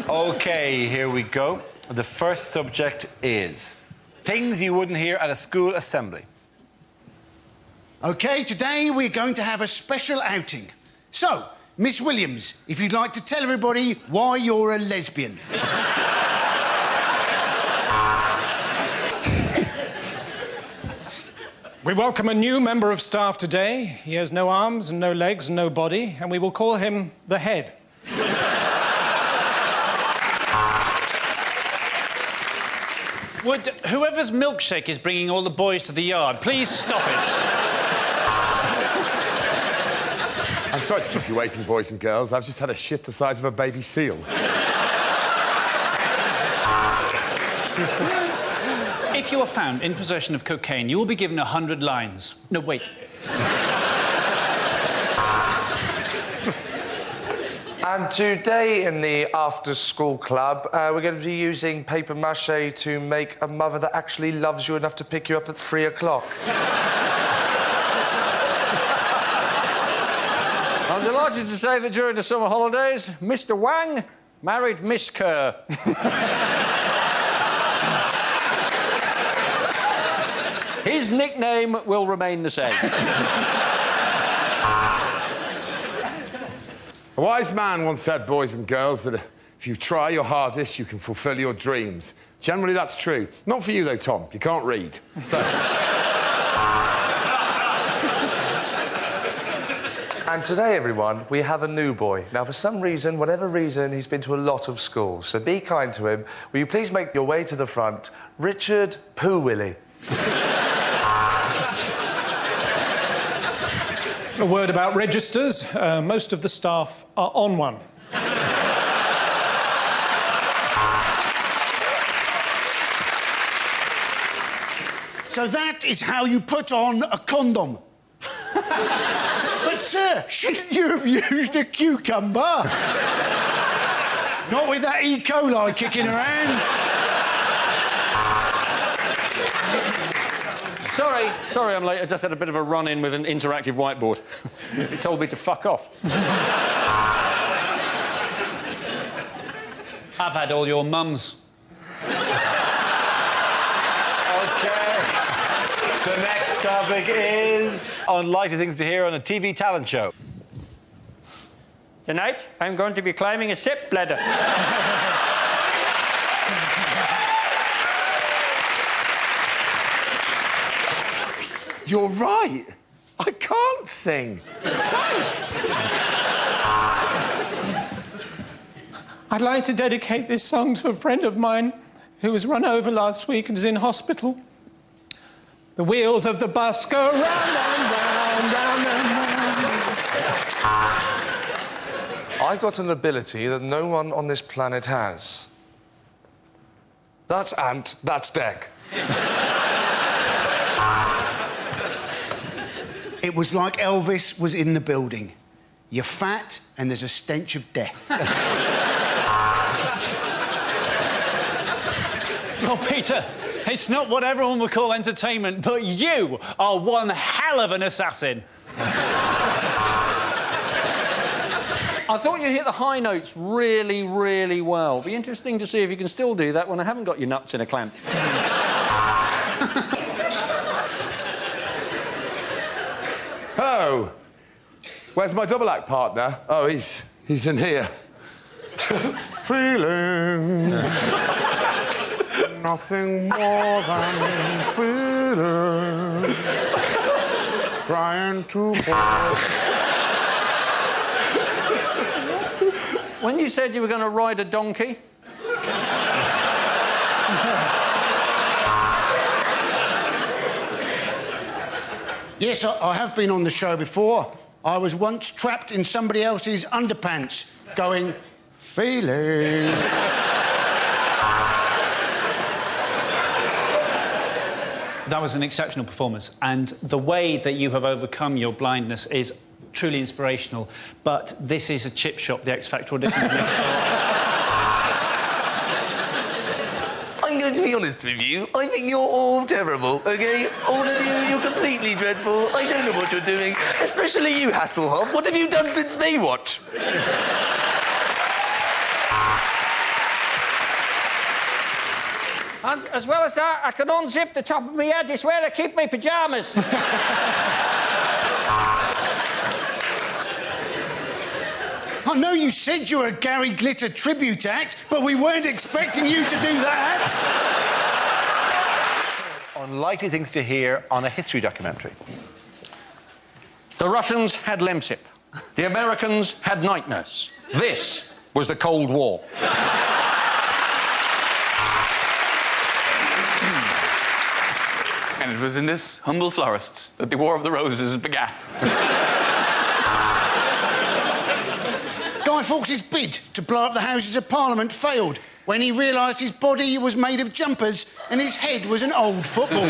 OK, here we go. The first subject is things you wouldn't hear at a school assembly. OK, today we're going to have a special outing. So, Miss Williams, if you'd like to tell everybody why you're a lesbian. We welcome a new member of staff today. He has no arms and no legs and no body, and we will call him the Head. Would whoever's milkshake is bringing all the boys to the yard, please stop it? I'm sorry to keep you waiting, boys and girls. I've just had a shit the size of a baby seal. If you are found in possession of cocaine, you will be given 100 lines. No, wait. And today in the after-school club, we're going to be using paper mache to make a mother that actually loves you enough to pick you up at 3 o'clock. I'm delighted to say that during the summer holidays, Mr. Wang married Miss Kerr. His nickname will remain the same. A wise man once said, boys and girls, that if you try your hardest, you can fulfil your dreams. Generally, that's true. Not for you, though, Tom. You can't read. So... And today, everyone, we have a new boy. Now, for some reason, whatever reason, he's been to a lot of schools, so be kind to him. Will you please make your way to the front? Richard Poo Willie. A word about registers. Most of the staff are on one. So that is how you put on a condom. But, sir, shouldn't you have used a cucumber? Not with that E. coli kicking around. Sorry I'm late. I just had a bit of a run-in with an interactive whiteboard. It told me to fuck off. I've had all your mums. OK. The next topic is unlikely things to hear on a TV talent show. Tonight, I'm going to be climbing a step ladder. You're right. I can't sing. Thanks. I'd like to dedicate this song to a friend of mine who was run over last week and is in hospital. The wheels of the bus go round and round, round and round. I've got an ability that no one on this planet has. That's Ant, that's Deck. It was like Elvis was in the building. You're fat and there's a stench of death. Oh, Peter, it's not what everyone would call entertainment, but you are one hell of an assassin. I thought you hit the high notes really, really well. Be interesting to see if you can still do that when I haven't got your nuts in a clamp. Oh, where's my double act partner? Oh, he's in here. Feeling nothing more than feeling, trying to hold. When you said you were going to ride a donkey... Yes, I have been on the show before. I was once trapped in somebody else's underpants, going, feeling. That was an exceptional performance, and the way that you have overcome your blindness is truly inspirational. But this is a chip shop, the X Factor audition. I'm going to be honest with you. I think you're all terrible, OK? All of you, you're completely dreadful. I don't know what you're doing. Especially you, Hasselhoff. What have you done since Baywatch? And as well as that, I can unzip the top of my head. It's where I keep my pyjamas. I know you said you were a Gary Glitter tribute act, but we weren't expecting you to do that. Unlikely things to hear on a history documentary. The Russians had Lemsip. The Americans had night nurse. This was the Cold War. And it was in this humble forest that the War of the Roses began. Guy Fawkes' bid to blow up the Houses of Parliament failed when he realised his body was made of jumpers and his head was an old football.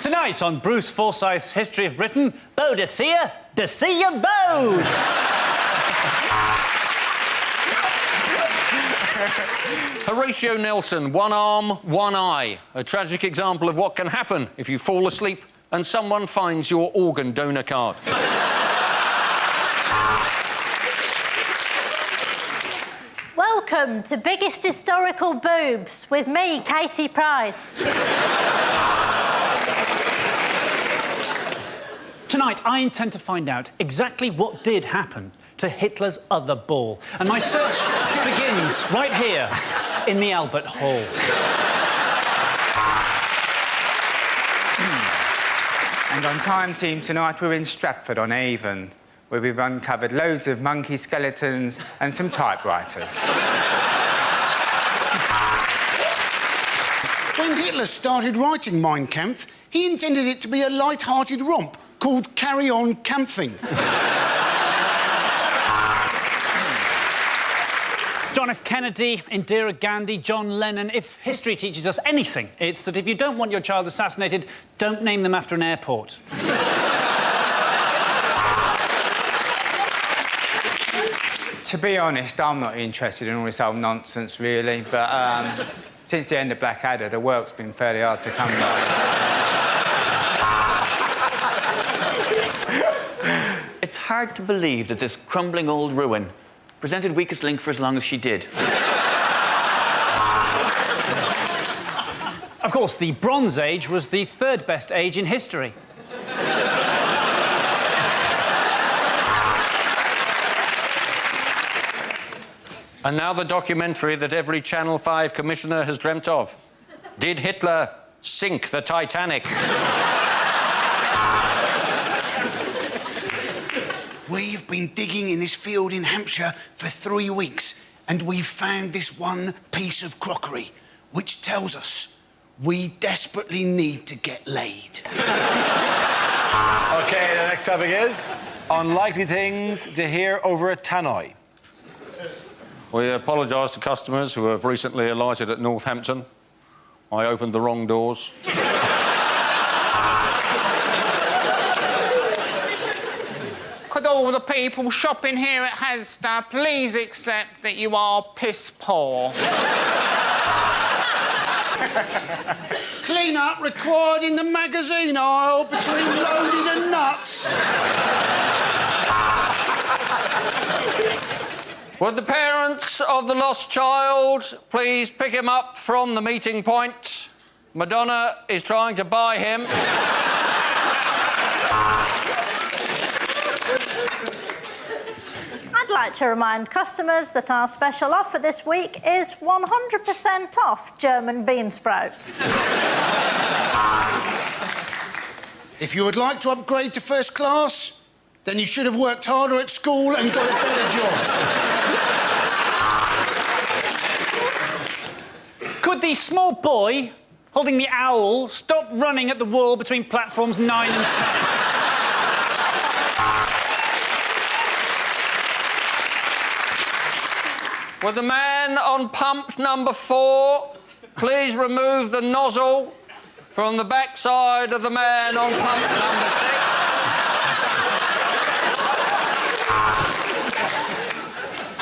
Tonight on Bruce Forsyth's History of Britain, Boadicea, Decea Bode! Horatio Nelson, one arm, one eye. A tragic example of what can happen if you fall asleep and someone finds your organ donor card. Welcome to Biggest Historical Boobs with me, Katie Price. Tonight, I intend to find out exactly what did happen to Hitler's other ball. And my search begins right here in the Albert Hall. And on Time Team tonight, we're in Stratford-on-Avon, where we've uncovered loads of monkey skeletons and some typewriters. When Hitler started writing Mein Kampf, he intended it to be a light-hearted romp called Carry On Camping. John F. Kennedy, Indira Gandhi, John Lennon. If history teaches us anything, it's that if you don't want your child assassinated, don't name them after an airport. To be honest, I'm not interested in all this old nonsense, really, but since the end of Blackadder, the work's been fairly hard to come by. It's hard to believe that this crumbling old ruin presented Weakest Link for as long as she did. Of course, the Bronze Age was the third best age in history. And now the documentary that every Channel 5 commissioner has dreamt of. Did Hitler sink the Titanic? We've been digging in this field in Hampshire for 3 weeks, and we've found this one piece of crockery, which tells us we desperately need to get laid. OK, the next topic is unlikely things to hear over a tannoy. We apologise to customers who have recently alighted at Northampton. I opened the wrong doors. Could all the people shopping here at Asda please accept that you are piss poor? Clean up required in the magazine aisle between loaded and nuts. Would the parents of the lost child please pick him up from the meeting point? Madonna is trying to buy him. I'd like to remind customers that our special offer this week is 100% off German bean sprouts. If you would like to upgrade to first class, then you should have worked harder at school and got a better job. Could the small boy holding the owl stop running at the wall between platforms 9 and 10? Would the man on pump number 4 please remove the nozzle from the backside of the man on pump number 6?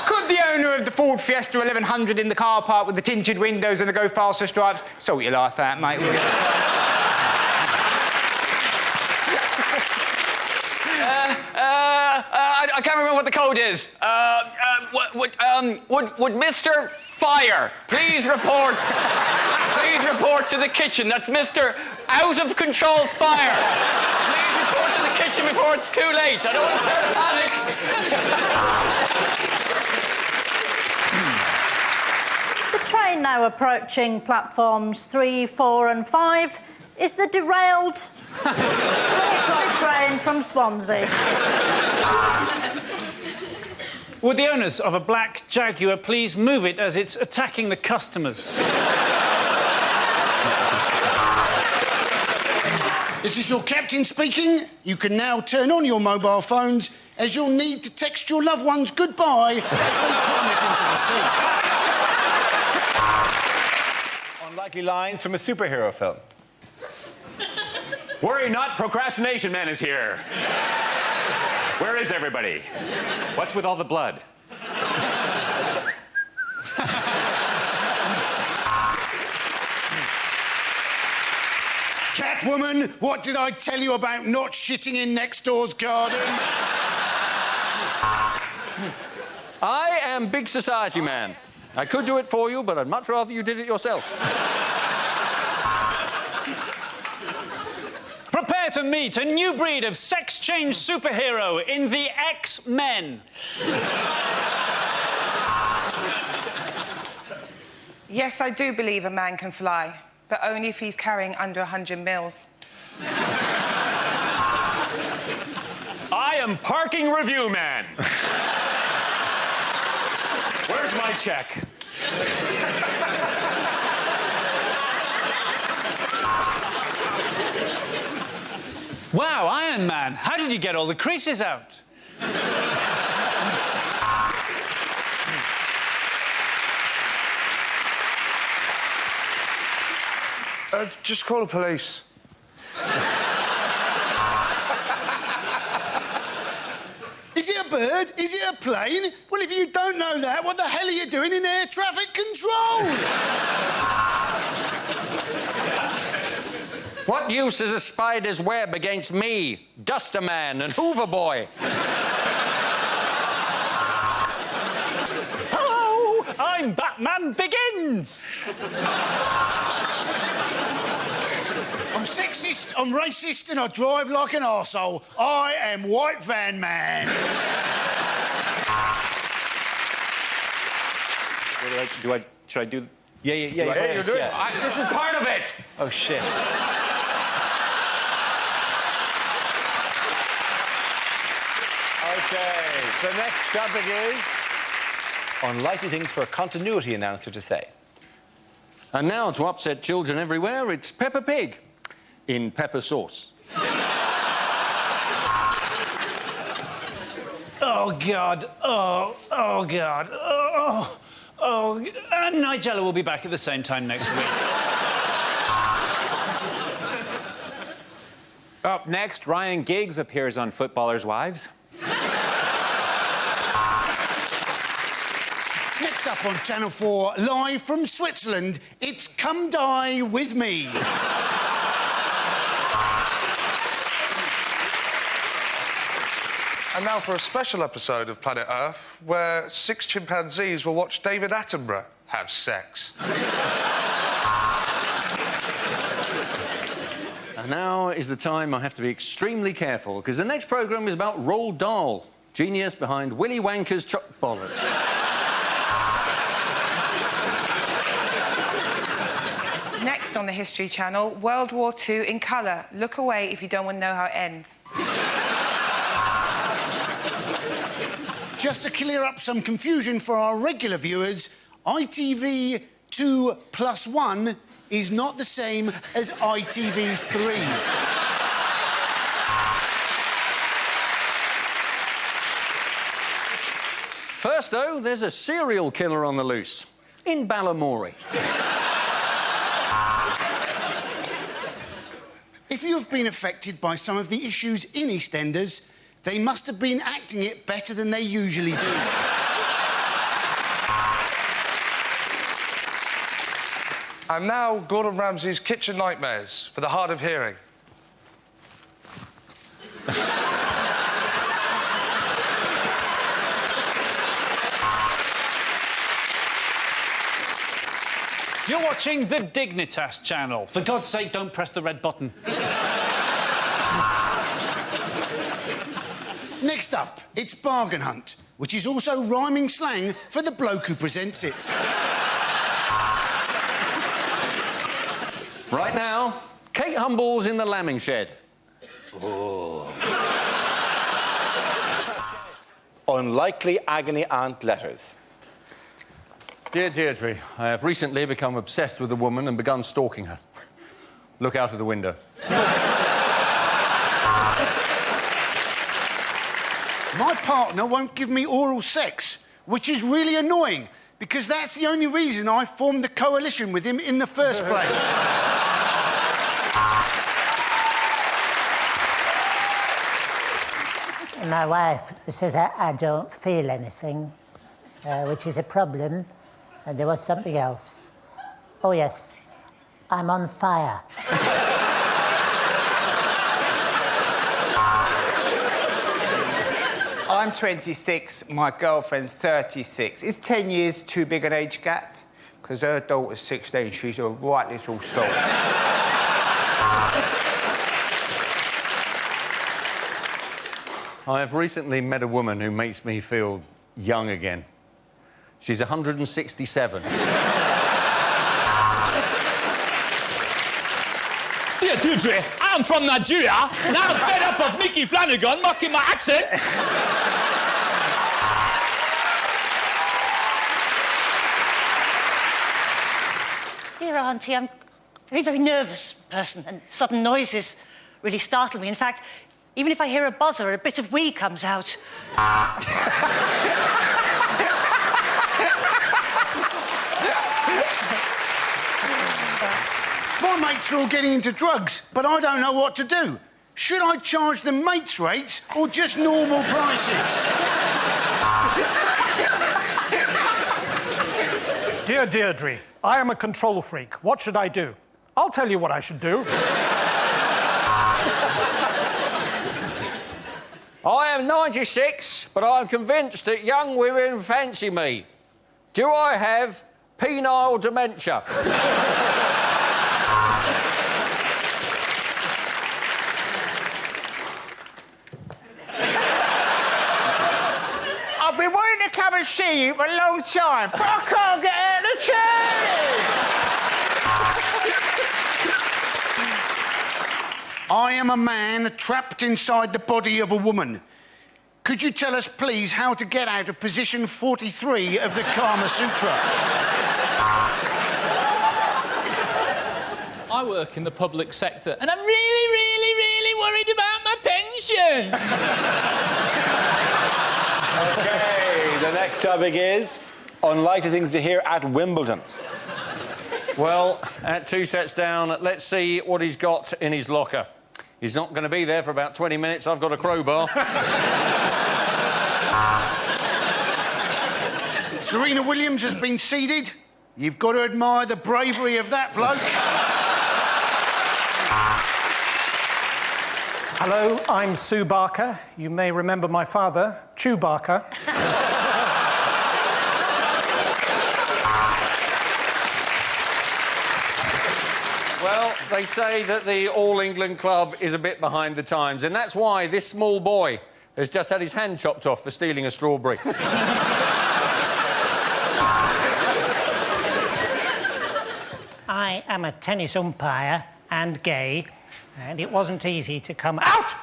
Could the owner of the Ford Fiesta 1100 in the car park with the tinted windows and the go faster stripes sort your life out, mate? We'll get the price. I can't remember what the code is. Would Mr. Fire please report? Please report to the kitchen. That's Mr. Out of Control Fire. Please report to the kitchen before it's too late. I don't want to start a panic. The train now approaching platforms 3, 4 and 5 is the derailed train from Swansea. Would the owners of a black Jaguar please move it as it's attacking the customers? This is your captain speaking. You can now turn on your mobile phones as you'll need to text your loved ones goodbye as we plummet into the sea. Unlikely lines from a superhero film. Worry not, Procrastination Man is here. Where is everybody? What's with all the blood? Catwoman, what did I tell you about not shitting in next door's garden? I am Big Society Man. I could do it for you, but I'd much rather you did it yourself. Prepare to meet a new breed of sex-change superhero in the X-Men. Yes, I do believe a man can fly, but only if he's carrying under 100 mils. I am Parking Review Man. Where's my check? Wow, Iron Man, how did you get all the creases out? Just call the police. Is it a bird? Is it a plane? Well, if you don't know that, what the hell are you doing in air traffic control? What use is a spider's web against me, Duster Man and Hoover Boy? Hello, I'm Batman Begins. I'm sexist, I'm racist, and I drive like an arsehole. I am White Van Man. Should I do? Yeah. Hey, you're doing it. This is part of it. Oh, shit. Okay, the next topic is unlikely things for a continuity announcer to say. And now, to upset children everywhere, it's Peppa Pig in pepper sauce. Oh, God. Oh, God. Oh, and Nigella will be back at the same time next week. Up next, Ryan Giggs appears on Footballers' Wives. Next up on Channel 4, live from Switzerland, it's Come Die With Me. And now for a special episode of Planet Earth, where 6 chimpanzees will watch David Attenborough have sex. And now is the time I have to be extremely careful, because the next programme is about Roald Dahl, genius behind Willy Wanker's Chuck Bollard. Next on the History Channel, World War II in colour. Look away if you don't want to know how it ends. Just to clear up some confusion for our regular viewers, ITV 2+1 is not the same as ITV3. First, though, there's a serial killer on the loose in Balamory. If you have been affected by some of the issues in EastEnders, they must have been acting it better than they usually do. And now, Gordon Ramsay's Kitchen Nightmares for the hard of hearing. You're watching the Dignitas channel. For God's sake, don't press the red button. Next up, it's Bargain Hunt, which is also rhyming slang for the bloke who presents it. Right now, Kate Humble's in the lambing shed. Oh. Unlikely agony aunt letters. Dear Deirdre, I have recently become obsessed with a woman and begun stalking her. Look out of the window. My partner won't give me oral sex, which is really annoying, because that's the only reason I formed the coalition with him in the first place. My wife says I don't feel anything, which is a problem. And there was something else. Oh, yes, I'm on fire. I'm 26, my girlfriend's 36. Is 10 years too big an age gap? Because her daughter's 16, she's a right little soul. I have recently met a woman who makes me feel young again. She's 167. Dear Deirdre, I'm from Nigeria, and I'm fed up of Mickey Flanagan mocking my accent. Dear Auntie, I'm a very, very nervous person, and sudden noises really startle me. In fact, even if I hear a buzzer, a bit of wee comes out. My mates are all getting into drugs, but I don't know what to do. Should I charge them mates' rates or just normal prices? Dear Deirdre, I am a control freak. What should I do? I'll tell you what I should do. I am 96, but I'm convinced that young women fancy me. Do I have penile dementia? I've been wanting to come and see you for a long time, but I can't get out of the chair! I am a man trapped inside the body of a woman. Could you tell us, please, how to get out of position 43 of the Kama Sutra? I work in the public sector, and I'm really, really, really worried about my pension. OK, the next topic is unlikely things to hear at Wimbledon. Well, at 2 sets down, let's see what he's got in his locker. He's not going to be there for about 20 minutes. I've got a crowbar. Serena Williams has been seeded. You've got to admire the bravery of that bloke. Hello, I'm Sue Barker. You may remember my father, Chew Barker. Well, they say that the All England Club is a bit behind the times, and that's why this small boy has just had his hand chopped off for stealing a strawberry. I am a tennis umpire and gay, and it wasn't easy to come out.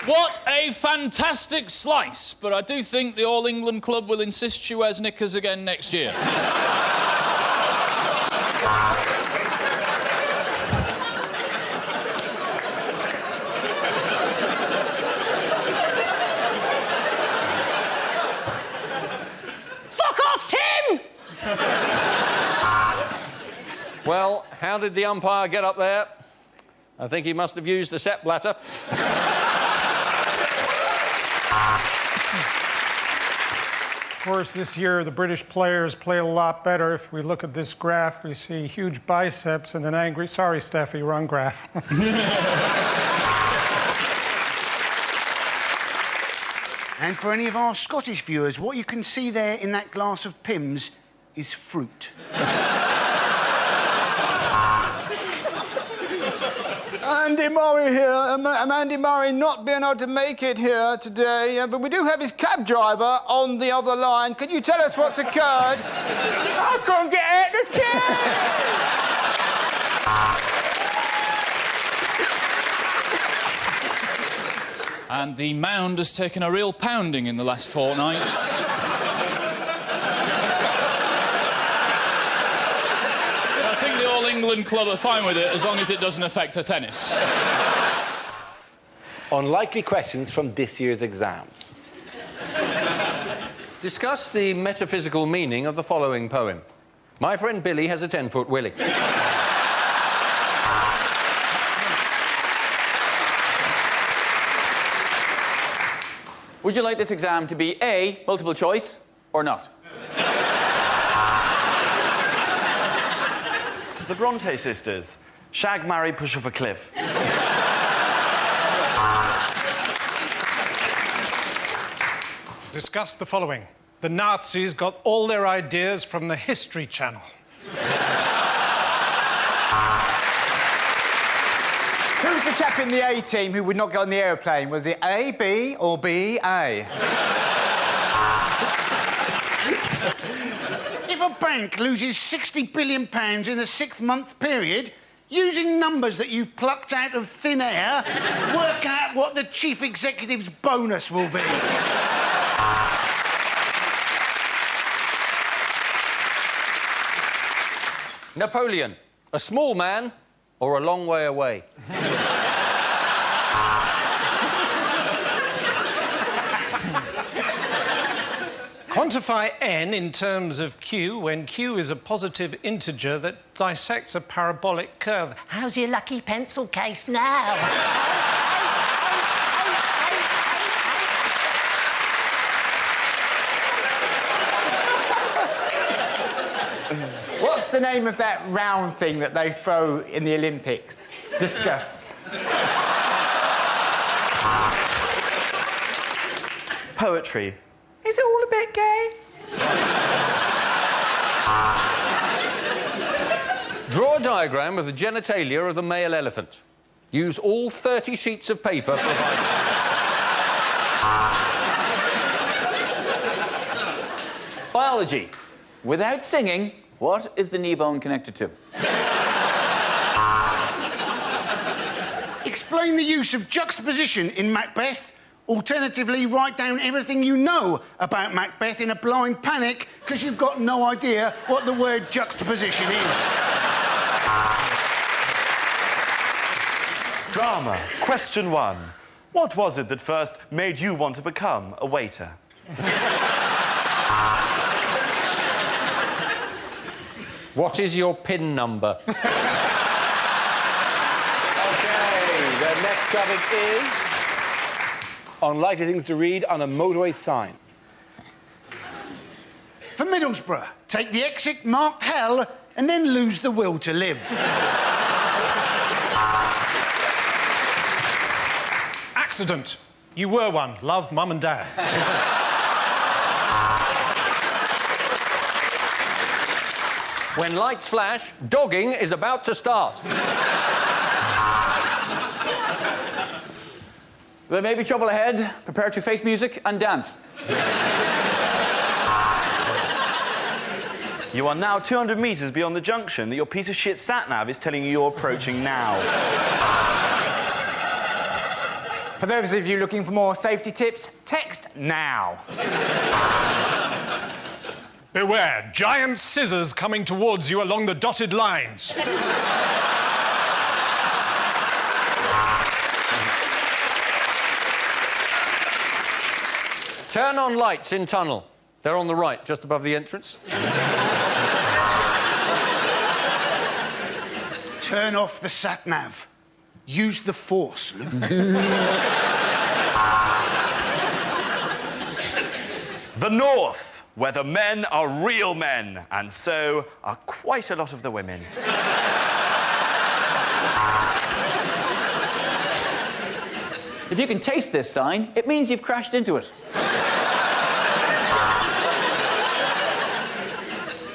What a fantastic slice, but I do think the All England Club will insist she wears knickers again next year. Fuck off, Tim! Well, how did the umpire get up there? I think he must have used a set bladder. Of course, this year the British players play a lot better. If we look at this graph, we see huge biceps and an angry... Sorry, Steffi, wrong graph. And for any of our Scottish viewers, what you can see there in that glass of Pimm's is fruit. Andy Murray here. Andy Murray not being able to make it here today, but we do have his cab driver on the other line. Can you tell us what's occurred? I can't get out of the cab! And the mound has taken a real pounding in the last fortnight. I think the All England club are fine with it as long as it doesn't affect her tennis. Unlikely questions from this year's exams. Discuss the metaphysical meaning of the following poem. My friend Billy has a 10-foot willy. Would you like this exam to be A, multiple choice, or not? The Bronte sisters. Shag, marry, push off a cliff. Discuss the following. The Nazis got all their ideas from the History Channel. Who was the chap in the A team who would not get on the aeroplane? Was it A, B, or B, A? If a bank loses £60 billion in a 6-month period, using numbers that you've plucked out of thin air, work out what the chief executive's bonus will be. Napoleon, a small man or a long way away? Quantify n in terms of q when q is a positive integer that dissects a parabolic curve. How's your lucky pencil case now? What's the name of that round thing that they throw in the Olympics? Discuss. Poetry. Is it all a bit gay? Draw a diagram of the genitalia of the male elephant. Use all 30 sheets of paper provided. Biology. Without singing, what is the knee bone connected to? Explain the use of juxtaposition in Macbeth. Alternatively, write down everything you know about Macbeth in a blind panic because you've got no idea what the word juxtaposition is. Drama. Question 1. What was it that first made you want to become a waiter? What is your PIN number? OK, the next topic is unlikely things to read on a motorway sign. For Middlesbrough, take the exit marked hell and then lose the will to live. Accident. You were one. Love, Mum and Dad. When lights flash, dogging is about to start. There may be trouble ahead. Prepare to face music and dance. You are now 200 metres beyond the junction that your piece of shit sat-nav is telling you you're approaching now. For those of you looking for more safety tips, text now. Beware, giant scissors coming towards you along the dotted lines. Turn on lights in tunnel. They're on the right, just above the entrance. Turn off the sat-nav. Use the force, Luke. The North, where the men are real men, and so are quite a lot of the women. If you can taste this sign, it means you've crashed into it.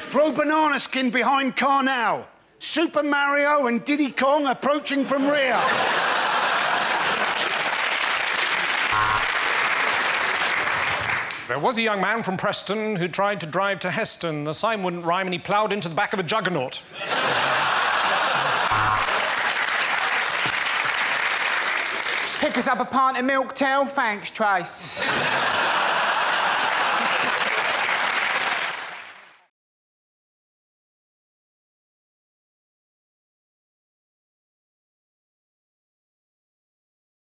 Throw banana skin behind car now. Super Mario and Diddy Kong approaching from rear. There was a young man from Preston who tried to drive to Heston. The sign wouldn't rhyme and he ploughed into the back of a juggernaut. Pick us up a pint of milk, Tell. Thanks, Trace.